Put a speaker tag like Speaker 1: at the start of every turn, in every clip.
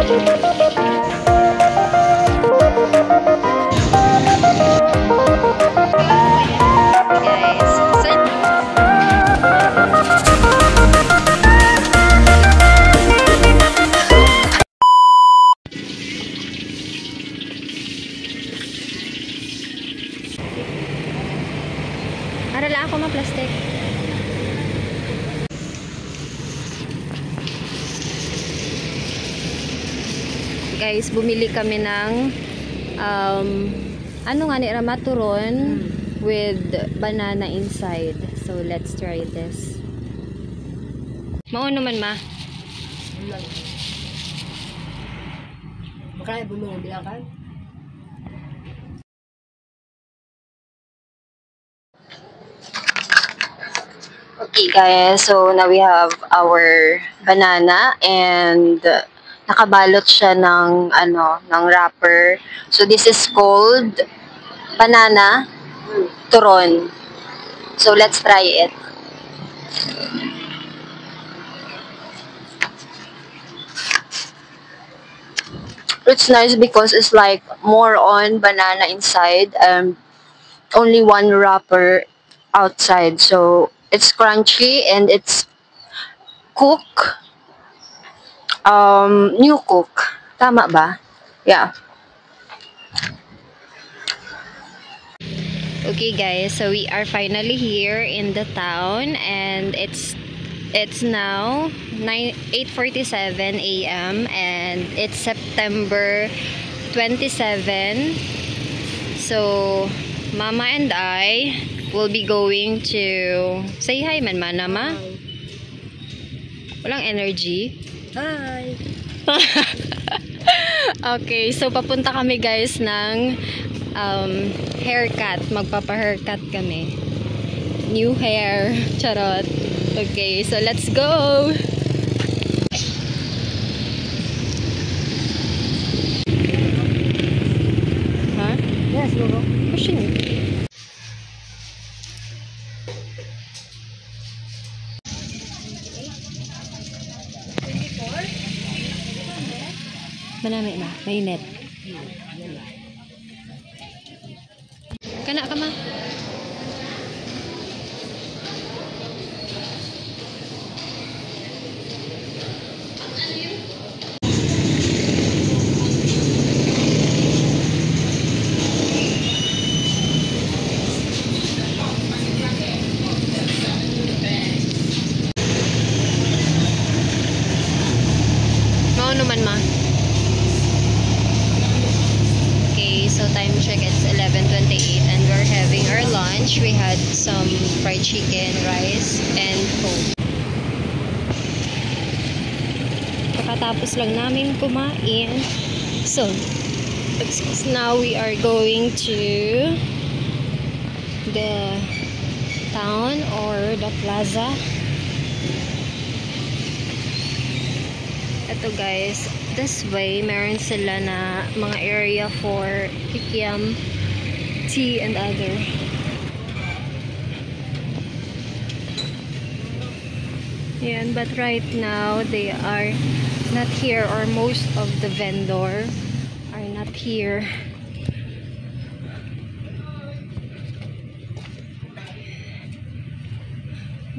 Speaker 1: Arala ako ma-plastic. Guys, bumili kami ng ano nga ni ramaturon with banana inside. So let's try this. Mao naman ma.
Speaker 2: Makaya bulong bilang kan?
Speaker 1: Okay guys, so now we have our banana and nakabalot siya ng ng wrapper. So this is called banana turon. So let's try it. It's nice because it's like more on banana inside and only one wrapper outside. So it's crunchy and it's cook. New cook. Tama ba? Yeah. Okay guys, so we are finally here in the town and it's now 8:47 a.m. and it's September 27. So Mama and I will be going to say hi man ma. Walang energy.
Speaker 2: Hi!
Speaker 1: Okay, so papunta kami guys ng haircut. Magpapa-haircut kami. New hair. Charot. Okay, so let's go! Huh?
Speaker 2: Yes, Lolo.
Speaker 1: Pushing. Manami na, mainit. Kana ka ma? Mao naman ma. So time check, it's 11:28 and we're having our lunch. We had some fried chicken, rice, and coke. Pagkatapos lang namin kumain. So now we are going to the town or the plaza. Ito guys, this way meron sila na mga area for kikiam, tea and other. Yan, but right now they are not here, or most of the vendor are not here.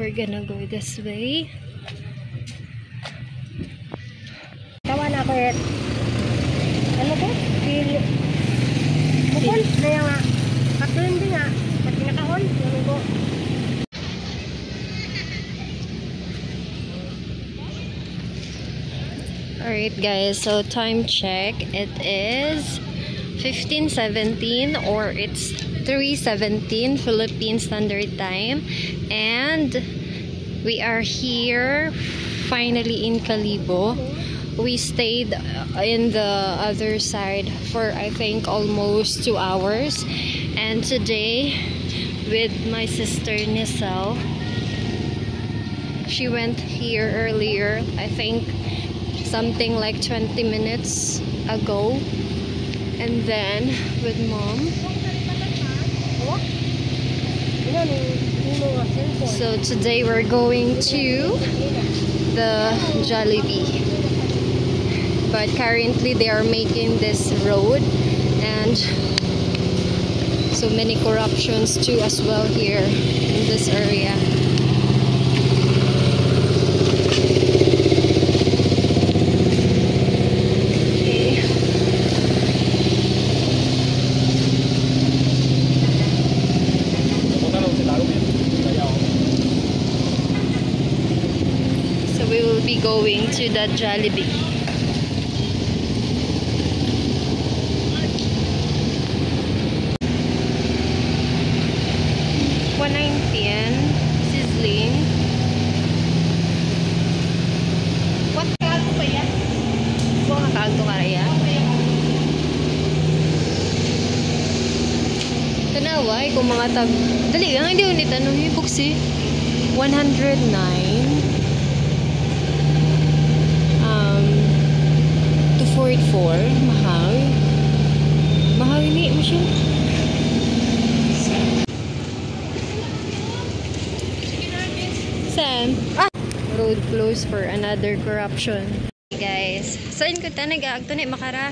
Speaker 1: We're gonna go this way.
Speaker 2: Tawa na ako eh. Ano ko? Bukol? Kaya nga. Katulin din nga. Pati nakahon. Ano ko?
Speaker 1: Alright guys, so time check. It is 15:17 or it's 3:17 Philippine Standard Time. And we are here finally in Kalibo. We stayed in the other side for I think almost 2 hours, and today with my sister Nisel, she went here earlier, I think something like 20 minutes ago, and then with mom. So today we're going to the Jollibee. but currently they are making this road, and so many corruptions too as well here in this area. So we will be going to the Jollibee. Sizzling. What kalto pa yan? Buong kalto ka rin. Tanaway kung mga tag... Dali lang, hindi ulit. Ano yung buksi? 109. 244. Mahal. Mahal ni mo siya. Sam. Road closed for another corruption. Hey guys, saan ko ta nag-aagto na makara?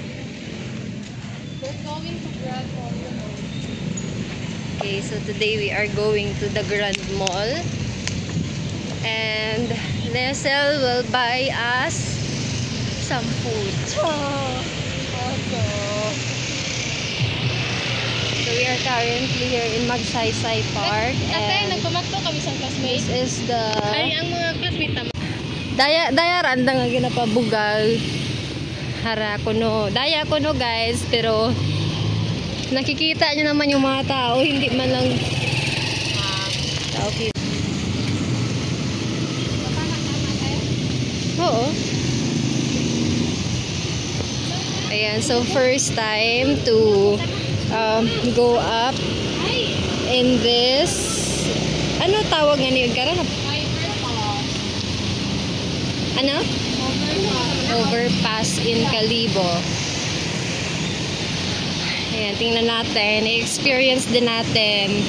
Speaker 1: Okay, so today we are going to the Grand Mall, and Nesel will buy us some food. So we are currently here in Magsaysay Park.
Speaker 2: Ate, nagpamakto kami sa classmate.
Speaker 1: This is the...
Speaker 2: Ay, ang mga classmate naman.
Speaker 1: Daya randa nga ginapabugal. Hara kuno. Daya kuno guys, pero nakikita niyo naman yung mga tao, hindi man lang okay. Oo. Ayan, so first time to go up in this, ano tawag nga niyo karon? Ano? Overpass in Kalibo. Ayan, tingnan natin. I-experience din natin.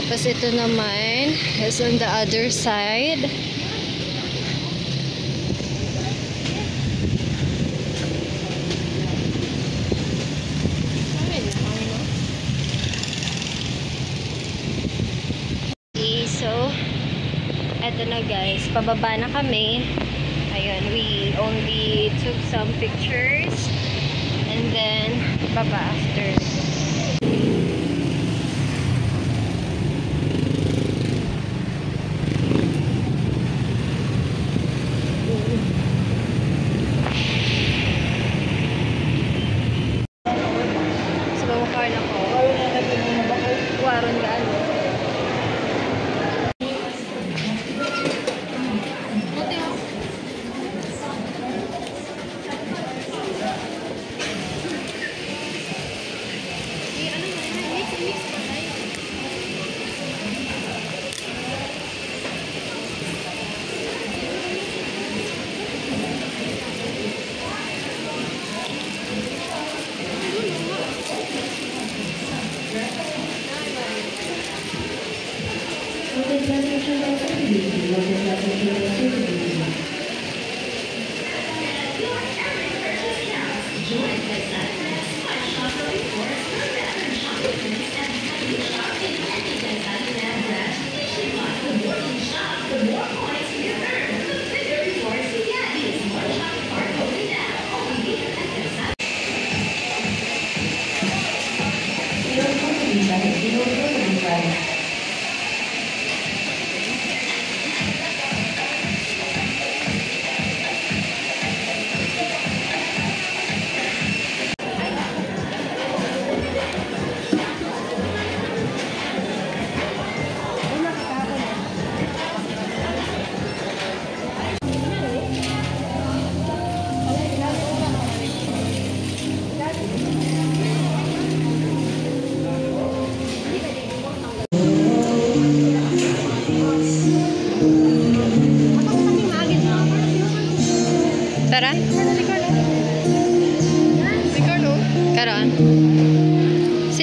Speaker 1: Tapos ito naman is on the other side. Okay, so eto na guys, pababa na kami. Ayun, we only took some pictures and then baba after.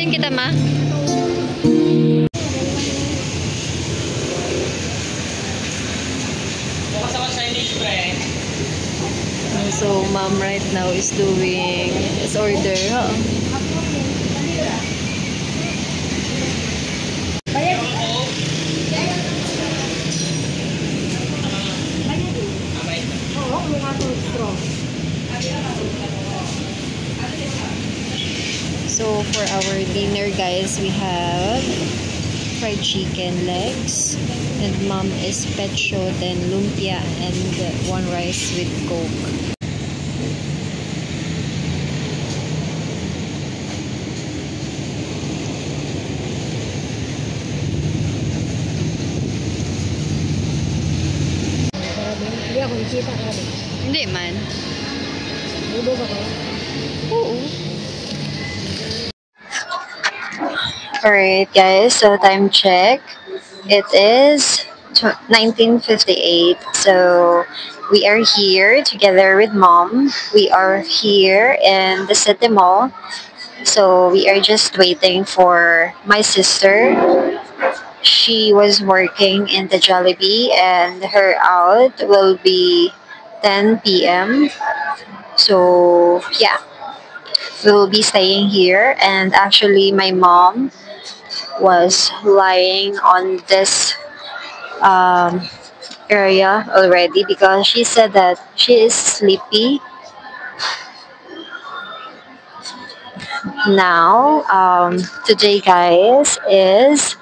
Speaker 1: Picturean kita, ma. So, mom right now is doing his order. Huh? So, for our dinner, guys, we have fried chicken legs, and mom is pecho, then lumpia, and one rice with coke.
Speaker 2: Hindi ako nakita ka rin.
Speaker 1: Hindi man.
Speaker 2: Budog ako.
Speaker 1: Oo. Alright guys, so time check. It is 19:58. So we are here together with mom. We are here in the city mall. So we are just waiting for my sister. She was working in the Jollibee and her out will be 10 p.m. So yeah, we'll be staying here. And actually my mom was lying on this area already because she said that she is sleepy now. Today guys is,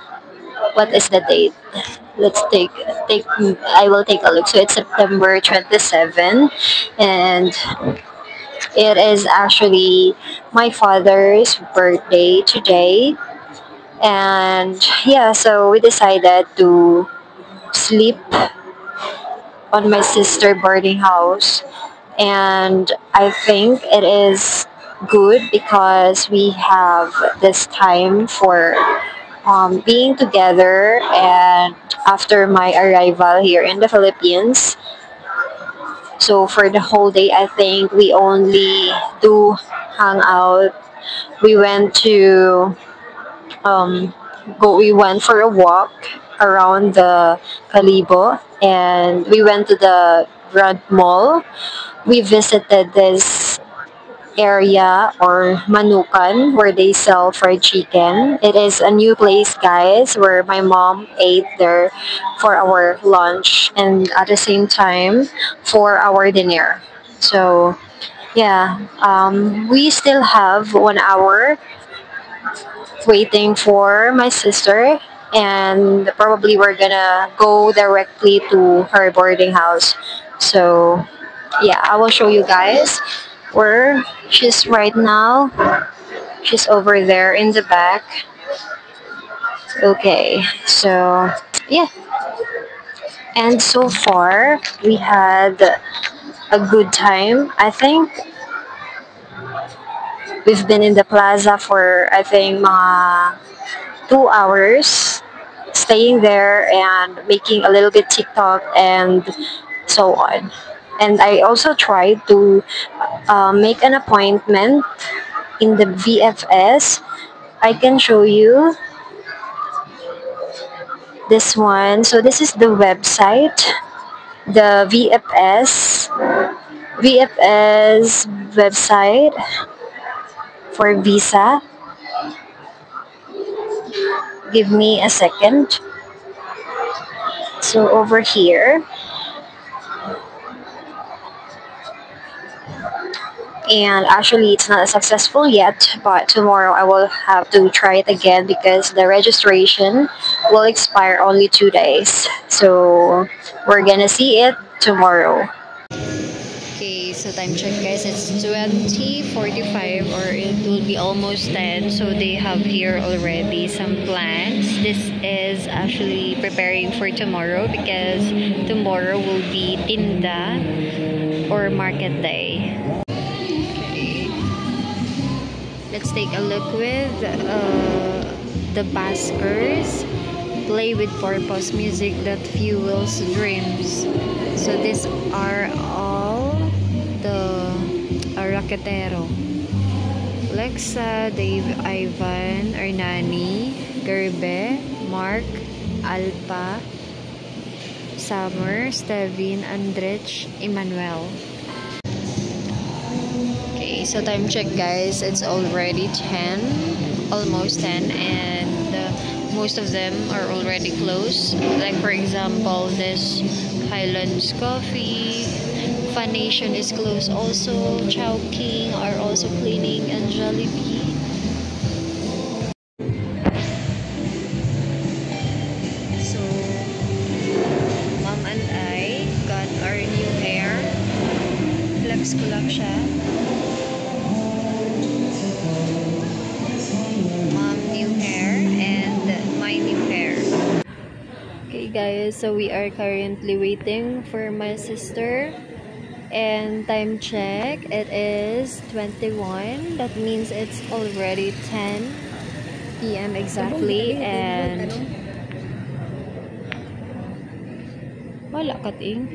Speaker 1: what is the date? Let's take I will take a look. So it's September 27, and it is actually my father's birthday today. And yeah, so we decided to sleep on my sister boarding house, and I think it is good because we have this time for being together. And after my arrival here in the Philippines, so for the whole day I think we only do hang out. We went to we went for a walk around the Calibo, and we went to the Grand Mall. We visited this area or Manukan where they sell fried chicken. It is a new place, guys, where my mom ate there for our lunch and at the same time for our dinner. So yeah, we still have 1 hour waiting for my sister, and probably we're gonna go directly to her boarding house. So yeah, I will show you guys where she's right now. She's over there in the back. Okay, so yeah, and so far we had a good time. I think we've been in the plaza for, I think, 2 hours, staying there and making a little bit TikTok and so on. And I also tried to make an appointment in the VFS. I can show you this one. So this is the website, the VFS website for visa. Give me a second. So over here, and actually it's not successful yet, but tomorrow I will have to try it again because the registration will expire only 2 days. So we're gonna see it tomorrow. Okay, so time check, guys. It's 20:45, or it will be almost 10. So they have here already some plans. This is actually preparing for tomorrow because tomorrow will be Tinda or market day. Okay, let's take a look with the Baskers. Play with purpose, music that fuels dreams. So these are all the Raquetero. Lexa, Dave, Ivan, Ernani, Gerbe, Mark, Alpa, Summer, Stevin, Andrich, Emmanuel. Okay, so time check guys, it's already 10, almost 10, and most of them are already closed. Like for example, this Highlands Coffee, Fun Nation is closed also, Chowking are also cleaning, and Jollibee. So, Mom and I got our new hair. Flex ko lang siya. Mom new hair and my new hair. Okay guys, so we are currently waiting for my sister. And time check, it is 21. That means it's already 10 p.m. exactly. And wala kating.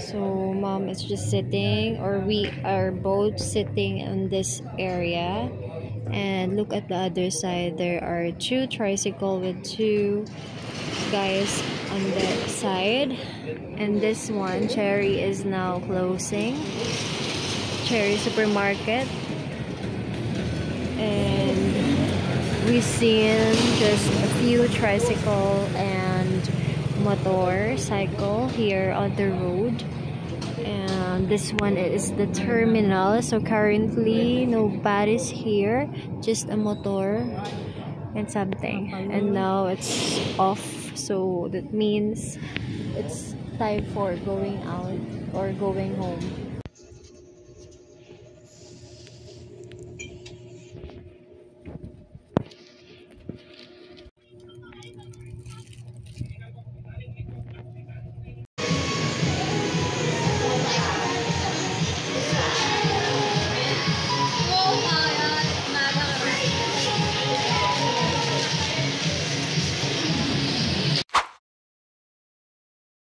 Speaker 1: So mom is just sitting, or we are both sitting in this area. And look at the other side, there are 2 tricycles with 2 guys on that side. And this one, Cherry, is now closing. Cherry Supermarket. And we've seen just a few tricycle and motorcycle here on the road. And this one is the terminal, so currently nobody's here, just a motor and something, and now it's off, so that means it's time for going out or going home.